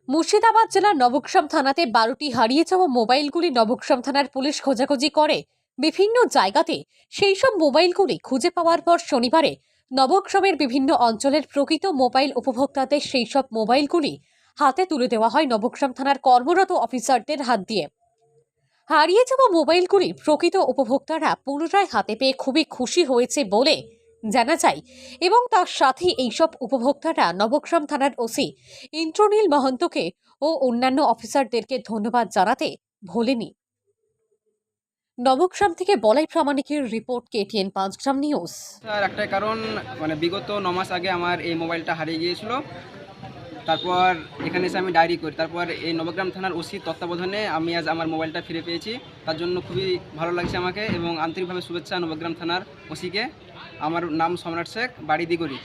মুর্শিদাবাদ জেলার নবগ্রাম থানাতে 12টি হারিয়ে যাওয়া মোবাইলগুলি নবগ্রাম থানার পুলিশ খোঁজাখুঁজি করে বিভিন্ন জায়গাতে। সেই সব মোবাইলগুলি খুঁজে পাওয়ার পর শনিবারে নবগ্রামের বিভিন্ন অঞ্চলের প্রকৃত মোবাইল উপভোক্তাদের সেই সব মোবাইলগুলি হাতে তুলে দেওয়া হয় নবগ্রাম থানার কর্মরত অফিসারদের হাত দিয়ে। হারিয়ে যাওয়া মোবাইলগুলি প্রকৃত উপভোক্তারা পুনরায় হাতে পেয়ে খুবই খুশি হয়েছে বলে জানা যায় এবং তার সাথে এইসব উপভোক্তারা নবগ্রাম থানার ওসি ইন্দ্রনীল মহন্তকে ও অন্যান্য অফিসারদেরকে ধন্যবাদ জানাতে ভোলেনি। নবগ্রাম থেকে বলাই প্রামাণিকের রিপোর্ট, KTN 5 নিউজ। স্যার, একটা কারণ বিগত 9 মাস আগে আমার এই মোবাইলটা হারিয়ে গিয়েছিল। তারপর এখানে এসে আমি ডায়েরি করি। তারপর এই নবগ্রাম থানার ওসি তত্ত্বাবধানে আমি আজ আমার মোবাইলটা ফিরে পেয়েছি। তার জন্য খুবই ভালো লাগছে আমাকে এবং আন্তরিকভাবে শুভেচ্ছা নবগ্রাম থানার ওসিকে। আমার নাম সম্রাট শেখ, বাড়ি দিগরি।